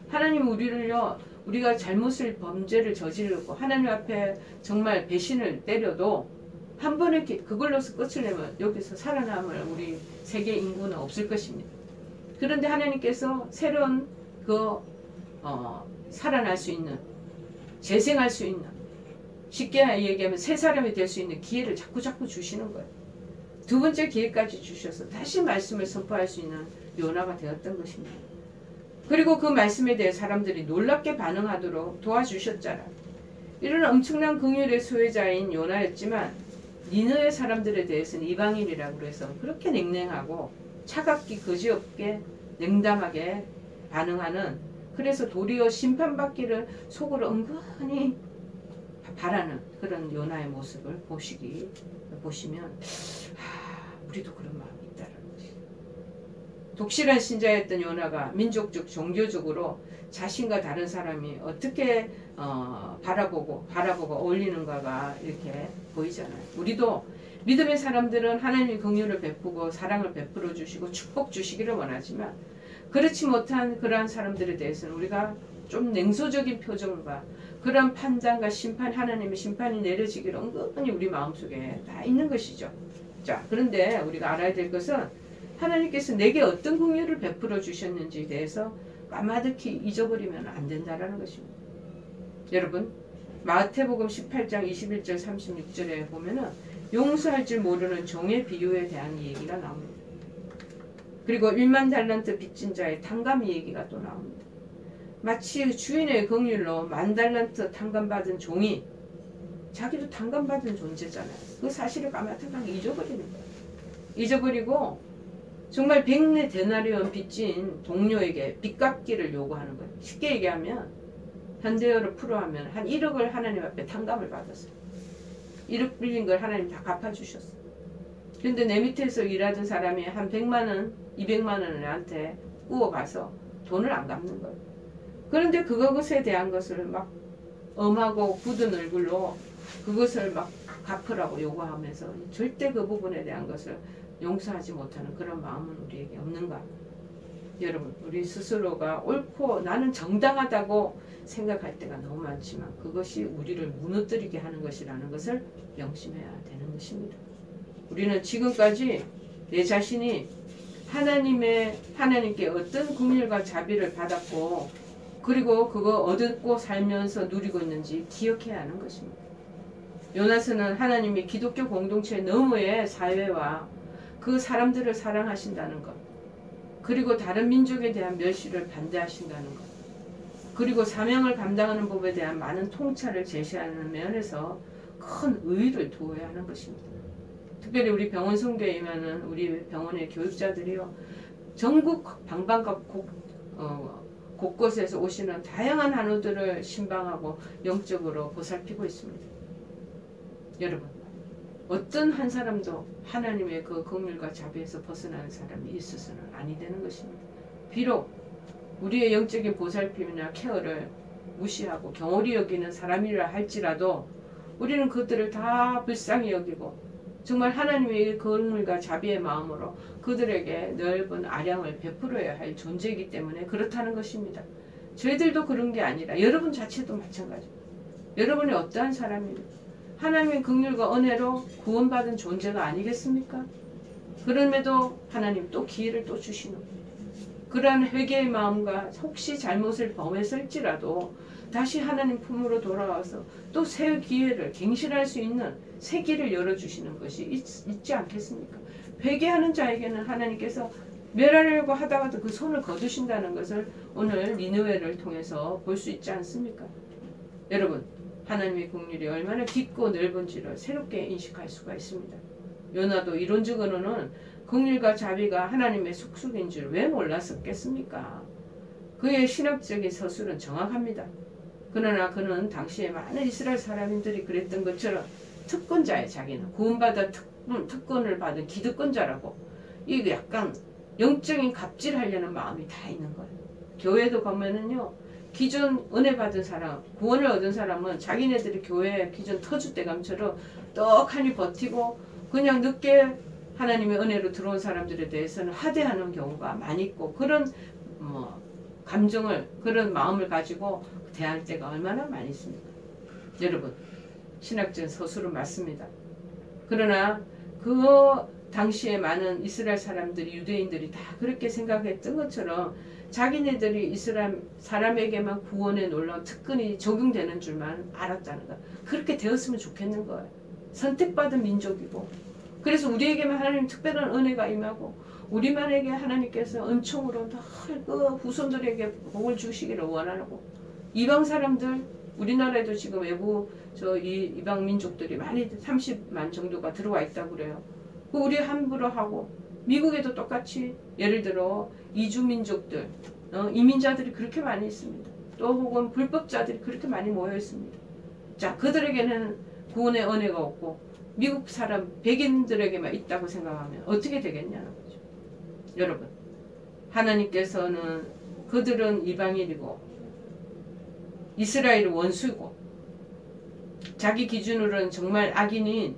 하나님 우리가 잘못을 범죄를 저지르고 하나님 앞에 정말 배신을 때려도 한 번에 그걸로서 끝을 내면 여기서 살아남을 우리 세계 인구는 없을 것입니다. 그런데 하나님께서 새로운 살아날 수 있는, 재생할 수 있는, 쉽게 얘기하면 새 사람이 될 수 있는 기회를 자꾸 주시는 거예요. 두 번째 기회까지 주셔서 다시 말씀을 선포할 수 있는 요나가 되었던 것입니다. 그리고 그 말씀에 대해 사람들이 놀랍게 반응하도록 도와주셨잖아요. 이런 엄청난 긍휼의 소유자인 요나였지만 니느웨 사람들에 대해서는 이방인이라고 해서 그렇게 냉랭하고 차갑게 거지없게 냉담하게 반응하는, 그래서 도리어 심판받기를 속으로 은근히 바라는 그런 요나의 모습을 보시면 우리도 그런 마음이 있다는 것이죠. 독실한 신자였던 요나가 민족적, 종교적으로 자신과 다른 사람이 어떻게 바라보고 어울리는가가 이렇게 보이잖아요. 우리도 믿음의 사람들은 하나님의 긍휼을 베푸고 사랑을 베풀어 주시고 축복 주시기를 원하지만 그렇지 못한 그러한 사람들에 대해서는 우리가 좀 냉소적인 표정과 그런 판단과 심판, 하나님의 심판이 내려지기를 은근히 우리 마음속에 다 있는 것이죠. 자, 그런데 우리가 알아야 될 것은 하나님께서 내게 어떤 긍휼을 베풀어 주셨는지에 대해서 까마득히 잊어버리면 안 된다라는 것입니다. 여러분, 마태복음 18장 21절 36절에 보면은 용서할 줄 모르는 종의 비유에 대한 얘기가 나옵니다. 그리고 1만 달란트 빚진 자의 탕감 얘기가 또 나옵니다. 마치 주인의 긍휼로 10,000달란트 탕감받은 종이 자기도 탕감받은 존재잖아요. 그 사실을 까마득하게 잊어버리는 거예요. 잊어버리고 정말 100내 데나리온 빚진 동료에게 빚 갚기를 요구하는 거예요. 쉽게 얘기하면 현대어로 풀어하면 한 1억을 하나님 앞에 탕감을 받았어요. 1억 빌린 걸 하나님 다 갚아주셨어요. 그런데 내 밑에서 일하던 사람이 한 100만 원, 200만 원을 나한테 꾸어가서 돈을 안 갚는 거예요. 그런데 그것에 대한 것을 막 엄하고 굳은 얼굴로 그것을 막 갚으라고 요구하면서 절대 그 부분에 대한 것을 용서하지 못하는 그런 마음은 우리에게 없는가? 여러분, 우리 스스로가 옳고 나는 정당하다고 생각할 때가 너무 많지만 그것이 우리를 무너뜨리게 하는 것이라는 것을 명심해야 되는 것입니다. 우리는 지금까지 내 자신이 하나님께 어떤 긍휼과 자비를 받았고 그리고 그거 얻고 살면서 누리고 있는지 기억해야 하는 것입니다. 요나스는 하나님이 기독교 공동체 너머의 사회와 그 사람들을 사랑하신다는 것, 그리고 다른 민족에 대한 멸시를 반대하신다는 것, 그리고 사명을 감당하는 법에 대한 많은 통찰을 제시하는 면에서 큰 의의를 두어야 하는 것입니다. 특별히 우리 병원 선교에 임하는 우리 병원의 교육자들이요, 전국 방방각 곳곳에서 오시는 다양한 한우들을 신방하고 영적으로 보살피고 있습니다. 여러분, 어떤 한 사람도 하나님의 그 긍휼과 자비에서 벗어나는 사람이 있어서는 아니 되는 것입니다. 비록 우리의 영적인 보살핌이나 케어를 무시하고 경홀히 여기는 사람이라 할지라도 우리는 그들을 다 불쌍히 여기고 정말 하나님의 긍휼과 자비의 마음으로 그들에게 넓은 아량을 베풀어야 할 존재이기 때문에 그렇다는 것입니다. 저희들도 그런 게 아니라 여러분 자체도 마찬가지입니다. 여러분이 어떠한 사람입니까? 하나님의 긍휼과 은혜로 구원받은 존재가 아니겠습니까? 그럼에도 하나님 또 기회를 또 주시는 거예요. 그러한 회개의 마음과 혹시 잘못을 범했을지라도 다시 하나님 품으로 돌아와서 또 새 기회를 갱신할 수 있는 새 길을 열어주시는 것이 있지 않겠습니까? 회개하는 자에게는 하나님께서 멸하려고 하다가도 그 손을 거두신다는 것을 오늘 니느웨를 통해서 볼 수 있지 않습니까? 여러분, 하나님의 긍휼이 얼마나 깊고 넓은지를 새롭게 인식할 수가 있습니다. 요나도 이론적으로는 긍휼과 자비가 하나님의 속속인 줄 왜 몰랐었겠습니까? 그의 신학적인 서술은 정확합니다. 그러나 그는 당시에 많은 이스라엘 사람들이 그랬던 것처럼 특권자의 자기는 구원받아 특권을 받은 기득권자라고 이게 약간 영적인 갑질하려는 마음이 다 있는 거예요. 교회도 가면은요, 기존 은혜 받은 사람, 구원을 얻은 사람은 자기네들이 교회 기존 터줏대감처럼 떡하니 버티고 그냥 늦게 하나님의 은혜로 들어온 사람들에 대해서는 하대하는 경우가 많이 있고 그런 감정을, 그런 마음을 가지고 대할 때가 얼마나 많이 있습니까? 여러분, 신학적인 서술은 맞습니다. 그러나 그 당시에 많은 이스라엘 사람들이, 유대인들이 다 그렇게 생각했던 것처럼 자기네들이 이스라엘 사람에게만 구원의 놀라운 특권이 적용되는 줄만 알았다는 것. 그렇게 되었으면 좋겠는 거예요. 선택받은 민족이고, 그래서 우리에게만 하나님 특별한 은혜가 임하고 우리만에게 하나님께서 은총으로 늘 그 후손들에게 복을 주시기를 원하고, 이방 사람들, 우리나라에도 지금 외부 이방 민족들이 많이 30만 정도가 들어와 있다고 그래요. 우리 함부로 하고, 미국에도 똑같이 예를 들어 이주민족들, 이민자들이 그렇게 많이 있습니다. 또 혹은 불법자들이 그렇게 많이 모여 있습니다. 자, 그들에게는 구원의 은혜가 없고 미국 사람 백인들에게만 있다고 생각하면 어떻게 되겠냐는 거죠. 여러분, 하나님께서는 그들은 이방인이고 이스라엘 원수고 자기 기준으로는 정말 악인인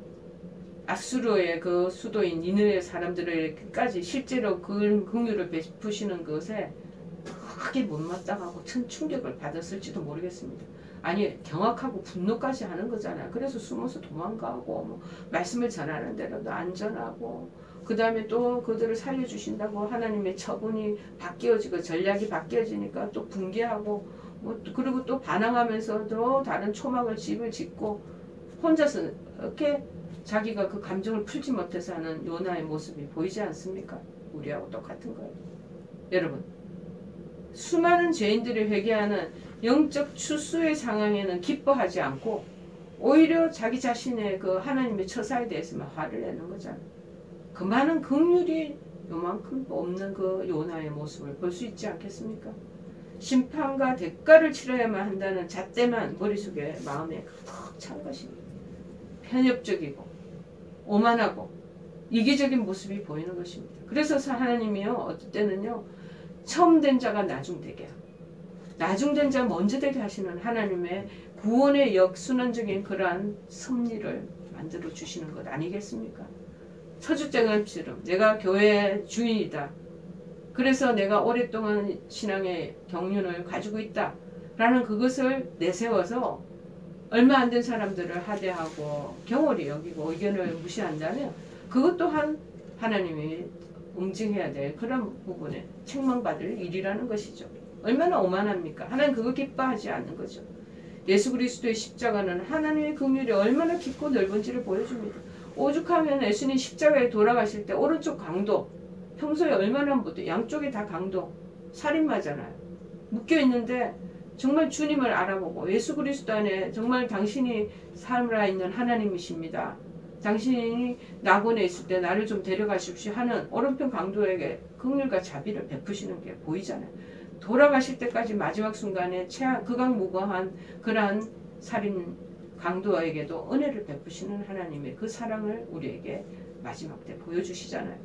아수르의 그 수도인 니느웨 사람들에게까지 실제로 그 긍휼을 베푸시는 것에 크게 못마땅하고 큰 충격을 받았을지도 모르겠습니다. 아니 경악하고 분노까지 하는 거잖아요. 그래서 숨어서 도망가고 뭐 말씀을 전하는 대로도 안전하고 그 다음에 또 그들을 살려주신다고 하나님의 처분이 바뀌어지고 전략이 바뀌어지니까 또 붕괴하고 뭐 그리고 또 반항하면서도 다른 초막을 집을 짓고 혼자서 이렇게 자기가 그 감정을 풀지 못해서 하는 요나의 모습이 보이지 않습니까? 우리하고 똑같은 거예요. 여러분, 수많은 죄인들이 회개하는 영적 추수의 상황에는 기뻐하지 않고 오히려 자기 자신의 그 하나님의 처사에 대해서만 화를 내는 거잖아요. 그 많은 긍휼이 요만큼 없는 그 요나의 모습을 볼 수 있지 않겠습니까? 심판과 대가를 치러야만 한다는 잣대만 머릿속에 마음에 가득 찬 것입니다. 편협적이고 오만하고 이기적인 모습이 보이는 것입니다. 그래서 하나님이요 어떨 때는요 처음 된 자가 나중되게 하고 나중된 자 먼저 되게 하시는 하나님의 구원의 역순환적인 그러한 섭리를 만들어 주시는 것 아니겠습니까? 서주장처럼 내가 교회의 주인이다. 그래서 내가 오랫동안 신앙의 경륜을 가지고 있다. 라는 그것을 내세워서 얼마 안 된 사람들을 하대하고 경홀히 여기고 의견을 무시한다면 그것 또한 하나님이 응징해야 될 그런 부분에 책망받을 일이라는 것이죠. 얼마나 오만합니까? 하나님 그거 기뻐하지 않는 거죠. 예수 그리스도의 십자가는 하나님의 긍휼이 얼마나 깊고 넓은지를 보여줍니다. 오죽하면 예수님 십자가에 돌아가실 때 오른쪽 강도 평소에 얼마나 못해 양쪽에 다 강도 살인마잖아요. 묶여있는데 정말 주님을 알아보고 예수 그리스도 안에 정말 당신이 살아있는 하나님이십니다. 당신이 낙원에 있을 때 나를 좀 데려가십시오 하는 오른편 강도에게 긍휼과 자비를 베푸시는 게 보이잖아요. 돌아가실 때까지 마지막 순간에 극악무고한 그러한 살인 강도에게도 은혜를 베푸시는 하나님의 그 사랑을 우리에게 마지막 때 보여주시잖아요.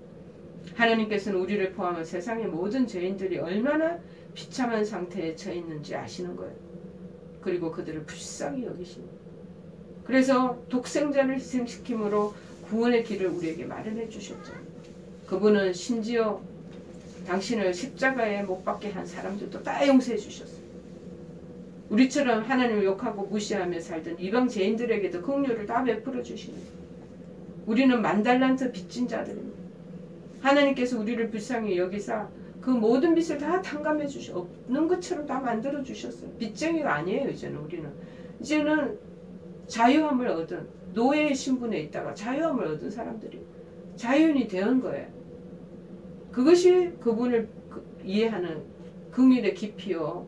하나님께서는 우리를 포함한 세상의 모든 죄인들이 얼마나 비참한 상태에 처해 있는지 아시는 거예요. 그리고 그들을 불쌍히 여기십니다. 그래서 독생자를 희생시킴으로 구원의 길을 우리에게 마련해 주셨죠. 그분은 심지어 당신을 십자가에 못 박게 한 사람들도 다 용서해 주셨어요. 우리처럼 하나님을 욕하고 무시하며 살던 이방 죄인들에게도 긍휼을 다 베풀어 주시는 거예요. 우리는 만달란트 빚진 자들입니다. 하나님께서 우리를 불쌍히 여기사 그 모든 빚을 다 탕감해 주셔 없는 것처럼 다 만들어 주셨어요. 빚쟁이가 아니에요. 이제는 자유함을 얻은 노예의 신분에 있다가 자유함을 얻은 사람들이 자유인이 되는 거예요. 그것이 그분을 이해하는 긍휼의 깊이요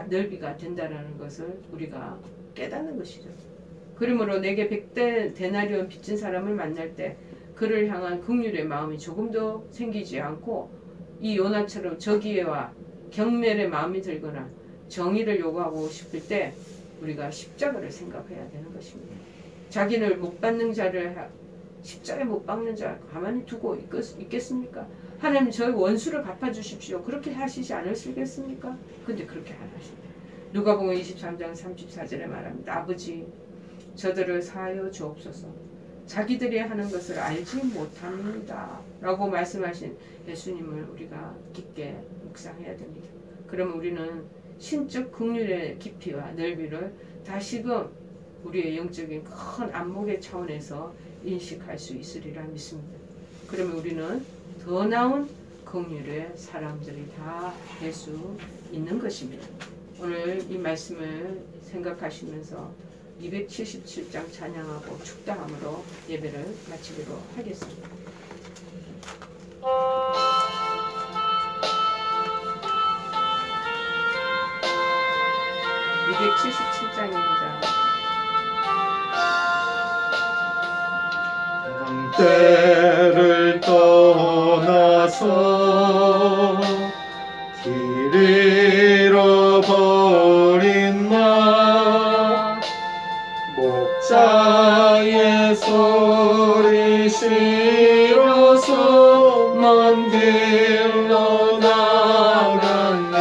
넓이가 된다는 것을 우리가 깨닫는 것이죠. 그러므로 내게 100대 데나리온 빚진 사람을 만날 때 그를 향한 긍휼의 마음이 조금도 생기지 않고 이 요나처럼 저기에와 경멸의 마음이 들거나 정의를 요구하고 싶을 때 우리가 십자가를 생각해야 되는 것입니다. 자기를 못 받는 자를 십자가에 못 박는 자 가만히 두고 있겠습니까? 하나님 저희 원수를 갚아주십시오. 그렇게 하시지 않으시겠습니까? 근데 그렇게 안 하십니다. 누가복음 23장 34절에 말합니다. 아버지 저들을 사하여 주옵소서. 자기들이 하는 것을 알지 못합니다. 라고 말씀하신 예수님을 우리가 깊게 묵상해야 됩니다. 그러면 우리는 신적 긍휼의 깊이와 넓이를 다시금 우리의 영적인 큰 안목의 차원에서 인식할 수 있으리라 믿습니다. 그러면 우리는 더 나은 긍휼의 사람들이 다 될 수 있는 것입니다. 오늘 이 말씀을 생각하시면서 277장 찬양하고 축도함으로 예배를 마치도록 하겠습니다. 277장입니다. 때를 떠나서 길 잃어버린 나 목자의 소리 싫어서 먼 길로 나갔네.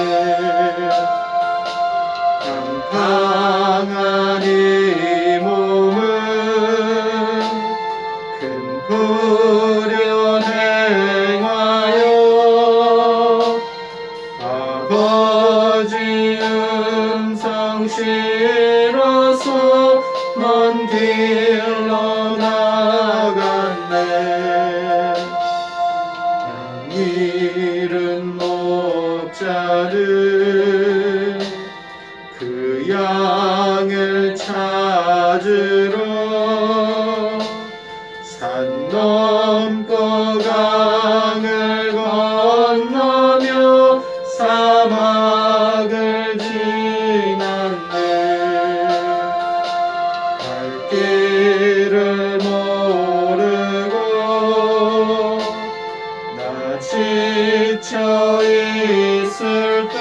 강한 이 몸은 큰 불연 행하여 아버지 음성 싫어 잃은 목자를 그 양을 찾으러 산 넘고 강을 건너며 사막을 지났네. 갈 길을 모르고 나 지쳐 있을 때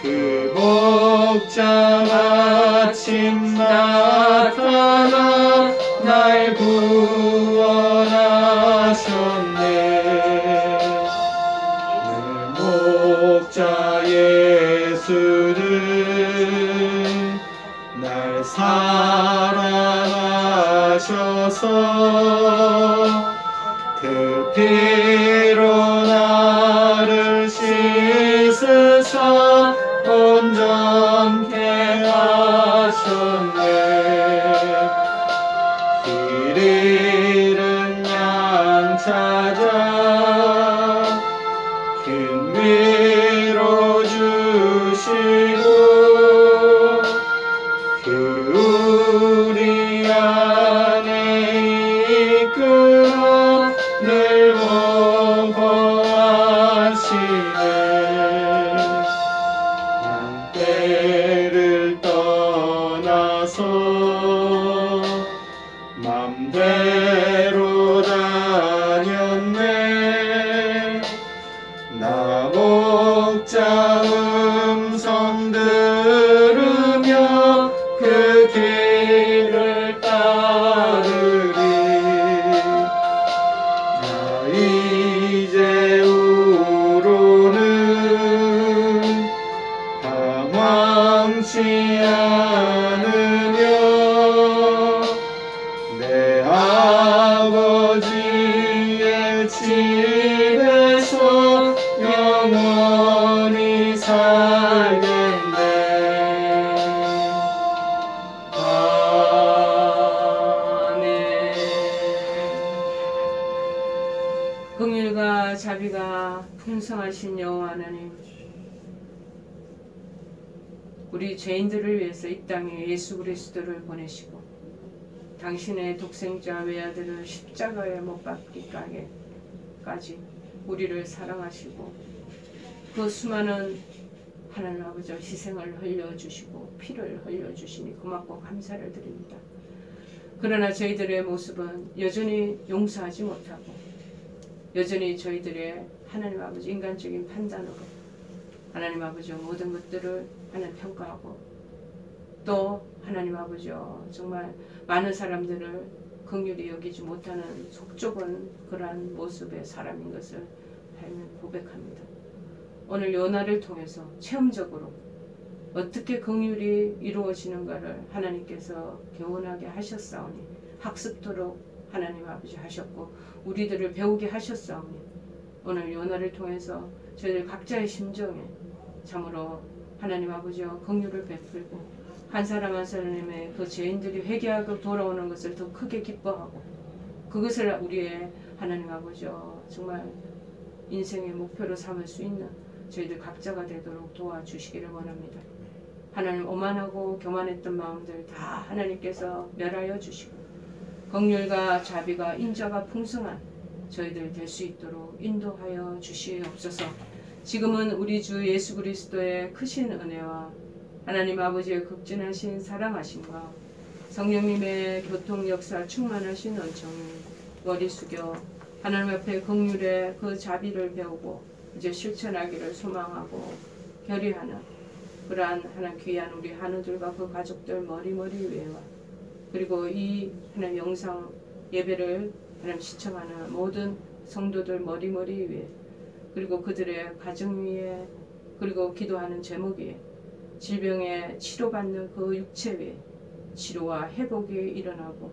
그 목자 마침 나타나 날 구원하셨네. 내 목자 예수는 날 사랑하셔서 그 피로 나를 씻으사 온전케 하셨네. 길 잃은 양 찾아 긴 위로 주시고 그 우리 안에 이끌어 늘 보호하시네. 난 때를 떠나서 맘대로 다녔네. 나 목자 음성 들으며 그 길을 따르리. 나 이제 후로는 방황치 않으며 내 아버지의 집에서 영원히 살겠네. 아멘. 긍휼과 자비가 풍성하신 여호와 하나님, 우리 죄인들을 위해서 이 땅에 예수 그리스도를 보내시고 당신의 독생자 외아들을 십자가에 못 박기까지 우리를 사랑하시고 그 수많은 하나님 아버지 희생을 흘려주시고 피를 흘려주시니 고맙고 감사를 드립니다. 그러나 저희들의 모습은 여전히 용서하지 못하고 여전히 저희들의 하나님 아버지 인간적인 판단으로 하나님 아버지 모든 것들을 하나님 평가하고 또 하나님 아버지 정말 많은 사람들을 긍휼히 여기지 못하는 속좁은 그러한 모습의 사람인 것을 고백합니다. 오늘 요나를 통해서 체험적으로 어떻게 긍휼이 이루어지는가를 하나님께서 교훈하게 하셨사오니 학습토록 하나님 아버지 하셨고 우리들을 배우게 하셨사오니 오늘 요나를 통해서 저희들 각자의 심정에 참으로 하나님 아버지와 긍휼을 베풀고 한 사람 한 사람의 그 죄인들이 회개하고 돌아오는 것을 더 크게 기뻐하고 그것을 우리의 하나님 아버지와 정말 인생의 목표로 삼을 수 있는 저희들 각자가 되도록 도와주시기를 원합니다. 하나님 오만하고 교만했던 마음들 다 하나님께서 멸하여 주시고 긍휼과 자비가 인자가 풍성한 저희들 될 수 있도록 인도하여 주시옵소서. 지금은 우리 주 예수 그리스도의 크신 은혜와 하나님 아버지의 극진하신 사랑하심과 성령님의 교통 역사 충만하신 은총이 머리 숙여 하나님 앞에 긍휼의 그 자비를 배우고 이제 실천하기를 소망하고 결의하는 그러한 하나님 귀한 우리 한우들과 그 가족들 머리머리 위에와 그리고 이 하나님 영상 예배를 하나님 시청하는 모든 성도들 머리머리 위에 그리고 그들의 가정 위에 그리고 기도하는 제목 위에 질병에 치료받는 그 육체 위에 치료와 회복이 일어나고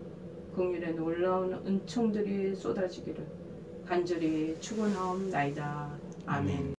긍휼의 놀라운 은총들이 쏟아지기를 간절히 축원하옵나이다. 아멘.